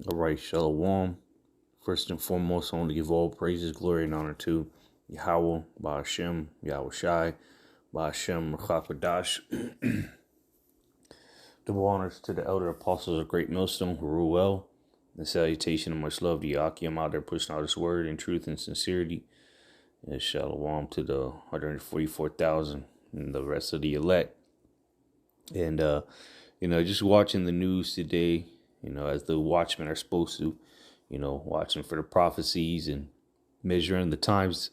All right, Shalom. First and foremost, I want to give all praises, glory, and honor to Yahweh, Ba'ashem, Yahweh Shai, Ba'ashem, Rachakadash. Double honors to the elder apostles of Great Millstone who rule well. The salutation of much love to Yakim out there pushing out his word in truth and sincerity. And Shalom to the 144,000 and the rest of the elect. And, just watching the news today, as the watchmen are supposed to, watching for the prophecies and measuring the times.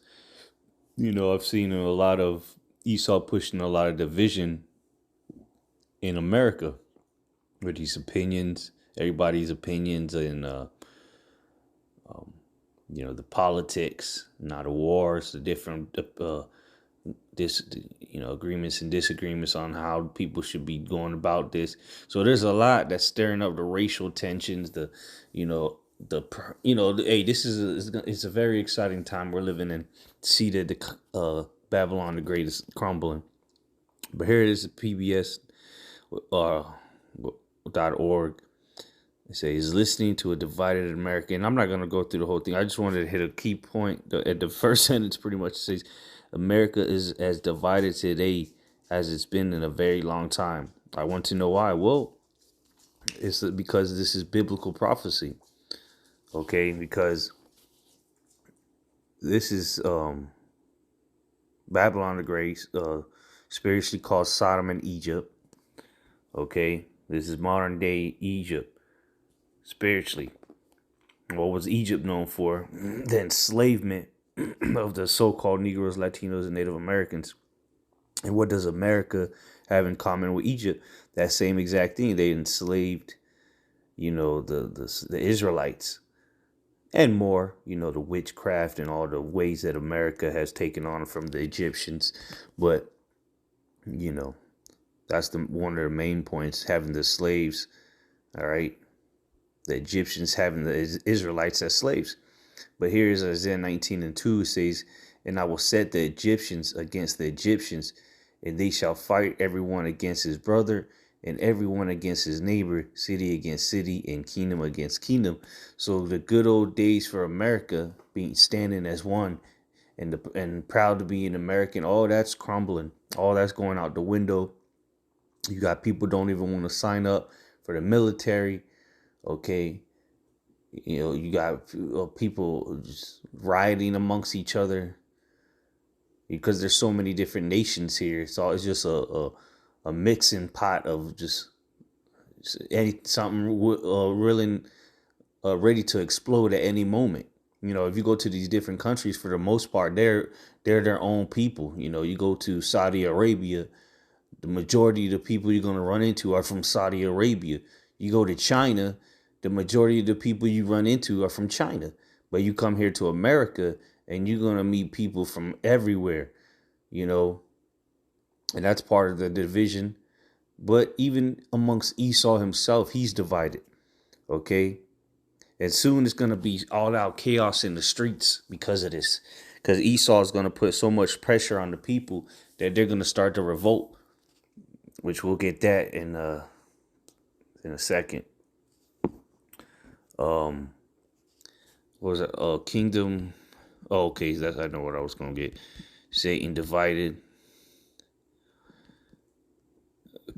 I've seen a lot of Esau pushing a lot of division in America with these opinions, everybody's opinions, and the politics, not the wars, the different agreements and disagreements on how people should be going about this. So there's a lot that's stirring up the racial tensions. Hey, it's a very exciting time we're living in. See that the Babylon the Great is crumbling. But here it is, PBS .org. It says, listening to a divided America. And I'm not going to go through the whole thing. I just wanted to hit a key point. At the first sentence pretty much says, America is as divided today as it's been in a very long time. I want to know why. Well, it's because this is biblical prophecy. Okay, because this is Babylon the Great, spiritually called Sodom and Egypt. Okay, this is modern day Egypt. Spiritually, what was Egypt known for? The enslavement of the so-called Negroes, Latinos, and Native Americans. And what does America have in common with Egypt? That same exact thing. They enslaved, the Israelites and more, the witchcraft and all the ways that America has taken on from the Egyptians. But, that's one of the main points, having the slaves, all right? The Egyptians having the Israelites as slaves. But here is Isaiah 19:2 says, and I will set the Egyptians against the Egyptians, and they shall fight everyone against his brother, and everyone against his neighbor, city against city, and kingdom against kingdom. So the good old days for America, being standing as one, and proud to be an American, all that's crumbling. All that's going out the window. You got people don't even want to sign up for the military. Okay, you got people just rioting amongst each other because there's so many different nations here. So it's just a mixing pot of just something really ready to explode at any moment. If you go to these different countries, for the most part, they're their own people. You go to Saudi Arabia, the majority of the people you're going to run into are from Saudi Arabia. You go to China, the majority of the people you run into are from China. But you come here to America and you're going to meet people from everywhere, and that's part of the division. But even amongst Esau himself, he's divided. Okay. And soon it's going to be all out chaos in the streets because of this. Because Esau is going to put so much pressure on the people that they're going to start to revolt, which we'll get that in a second. What was it? Kingdom. Oh, okay, I know what I was gonna get. Satan divided.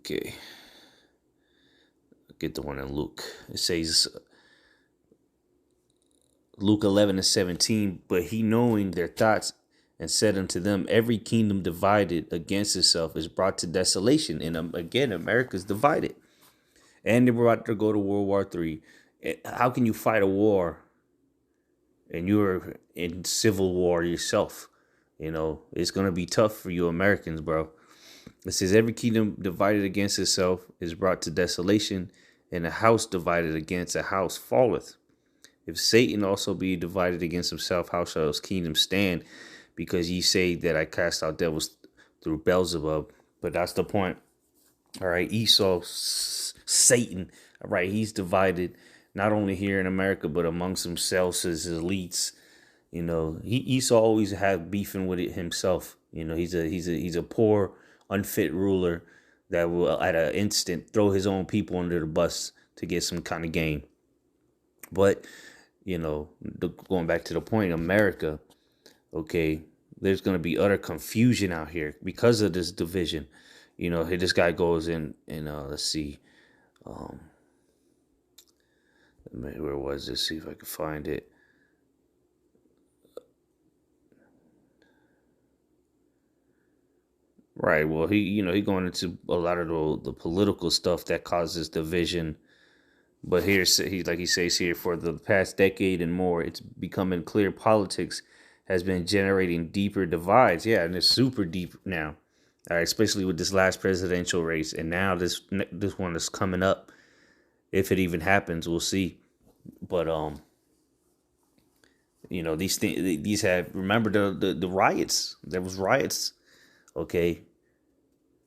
Okay, get the one in Luke. It says Luke 11:17. But he, knowing their thoughts, and said unto them, every kingdom divided against itself is brought to desolation. And again, America's divided, and they were about to go to World War III. How can you fight a war and you're in civil war yourself? It's going to be tough for you Americans, bro. It says every kingdom divided against itself is brought to desolation, and a house divided against a house falleth. If Satan also be divided against himself, how shall his kingdom stand? Because ye say that I cast out devils through Beelzebub. But that's the point. All right, Esau, Satan, all right, he's divided not only here in America, but amongst themselves as elites. Esau always had beefing with it himself. He's a poor, unfit ruler that will at an instant throw his own people under the bus to get some kind of gain. But, going back to the point, America, okay, there's going to be utter confusion out here because of this division. Hey, this guy goes in and let's see, um, where was this? See if I can find it. Right. Well, he going into a lot of the political stuff that causes division. But he says here, for the past decade and more, it's becoming clear politics has been generating deeper divides. Yeah, and it's super deep now. All right, especially with this last presidential race, and now this one is coming up. If it even happens, we'll see. But these things, these have, remember the riots. There was riots. Okay,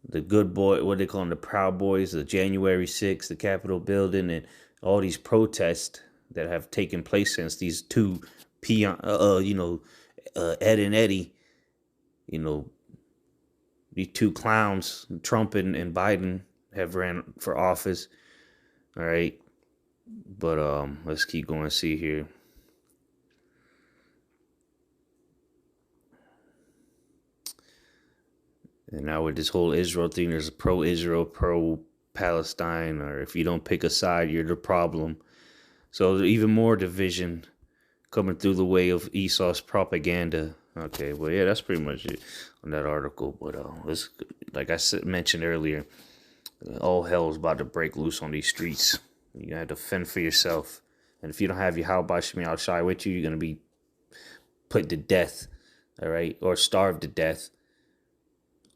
the good boy, what they call them, the Proud Boys, the January 6th, the Capitol building, and all these protests that have taken place since these two peon, Ed and Eddie, you know, these two clowns, Trump and Biden, have ran for office. All right, but let's keep going. See here. And now with this whole Israel thing, there's a pro-Israel, pro-Palestine, or if you don't pick a side, you're the problem. So there's even more division coming through the way of Esau's propaganda. Okay, well, yeah, that's pretty much it on that article. But let's, like I mentioned earlier, all hell is about to break loose on these streets. You have to fend for yourself. And if you don't have your how by Shemi Al Shai with you, you're going to be put to death, all right, or starved to death.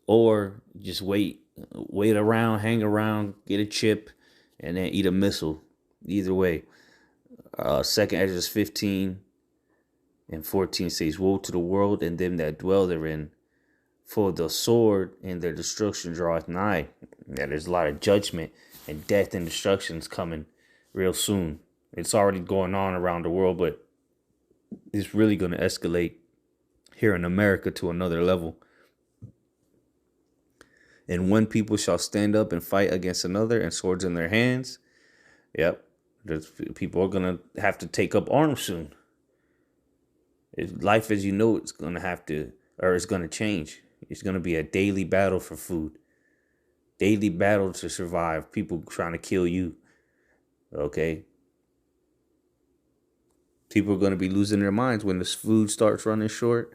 Or just wait around, hang around, get a chip, and then eat a missile. Either way. Second Ezra 15 and 14 says, "Woe to the world and them that dwell therein, for the sword and their destruction draweth nigh." Yeah, there's a lot of judgment and death and destructions coming real soon. It's already going on around the world, but it's really going to escalate here in America to another level. And one people shall stand up and fight against another, and swords in their hands. Yep. People are going to have to take up arms soon. Life as you know it's going to have to, or it's going to change. It's going to be a daily battle for food. Daily battle to survive. People trying to kill you. Okay. People are going to be losing their minds when this food starts running short.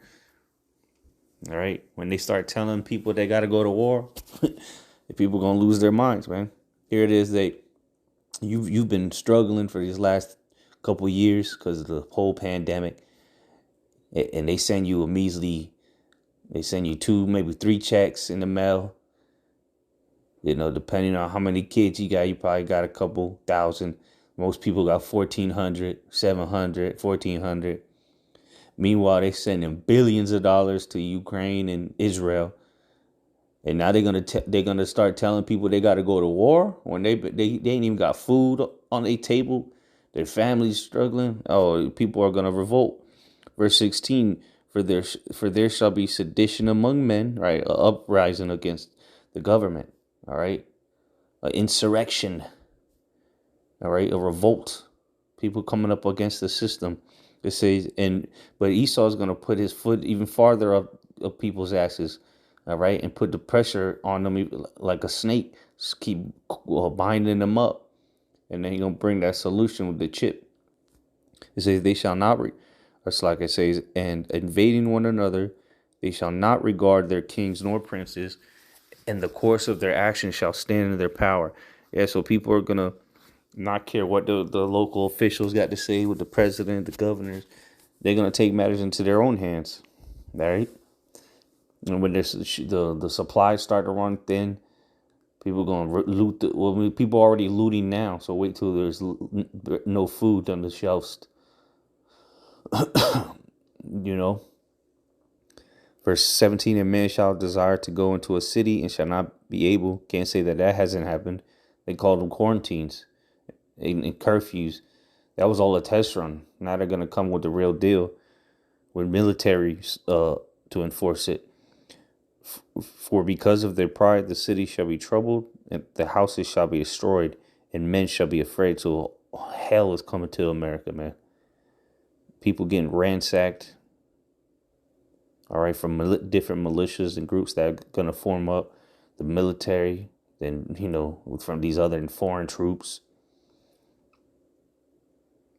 All right. When they start telling people they got to go to war, people are going to lose their minds, man. Here it is. You've been struggling for these last couple of years because of the whole pandemic. And they send you they send you 2, maybe 3 checks in the mail. Depending on how many kids you got, you probably got a couple thousand. Most people got 1,400, 700, 1,400. Meanwhile, they sending billions of dollars to Ukraine and Israel, and now they're gonna start telling people they got to go to war when they ain't even got food on their table. Their families struggling. Oh, people are gonna revolt. Verse 16: For there shall be sedition among men, right? A uprising against the government. All right, an insurrection. All right, a revolt. People coming up against the system. It says, but Esau is going to put his foot even farther up people's asses, all right, and put the pressure on them like a snake. Just keep binding them up, and then he's going to bring that solution with the chip. It says, they shall not, it's like it says, and invading one another, they shall not regard their kings nor princes, and the course of their actions shall stand in their power. Yeah, so people are going to not care what the local officials got to say with the president, the governors. They're going to take matters into their own hands. All right. And when the supplies start to run thin, people going to loot. People are already looting now. So wait till there's no food on the shelves. Verse 17, and man shall desire to go into a city and shall not be able. Can't say that hasn't happened. They call them quarantines. In curfews. That was all a test run. Now they're going to come with the real deal with military to enforce it. For because of their pride, the city shall be troubled, and the houses shall be destroyed, and men shall be afraid. So hell is coming to America, man. People getting ransacked. All right, from different militias and groups that are gonna form up, the military, then from these other foreign troops,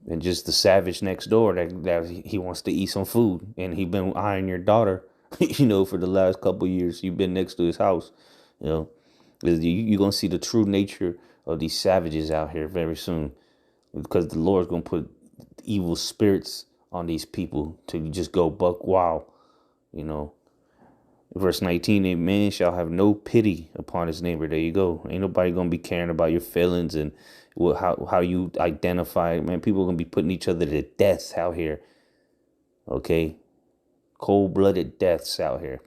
and just the savage next door that he wants to eat some food, and he been eyeing your daughter, for the last couple of years. You've been next to his house, you know. You're gonna see the true nature of these savages out here very soon, because the Lord's gonna put evil spirits on these people to just go buck wild, you know. Verse 19, a man shall have no pity upon his neighbor. There you go. Ain't nobody going to be caring about your feelings and how you identify. Man, people are going to be putting each other to death out here. Okay? Cold-blooded deaths out here.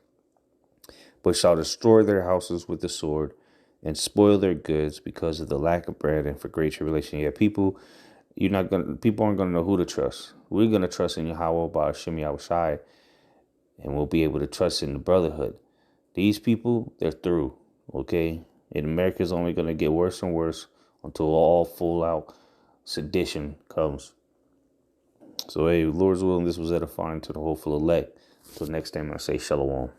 But shall destroy their houses with the sword and spoil their goods because of the lack of bread and for great tribulation. Yeah, people aren't going to know who to trust. We're going to trust in Yahweh by Hashem Yahushai. And we'll be able to trust in the brotherhood. These people, they're through, okay? And America's only going to get worse and worse until all full-out sedition comes. So, hey, Lord's willing, this was edifying to the hopeful elect. Until next time, I say shalom.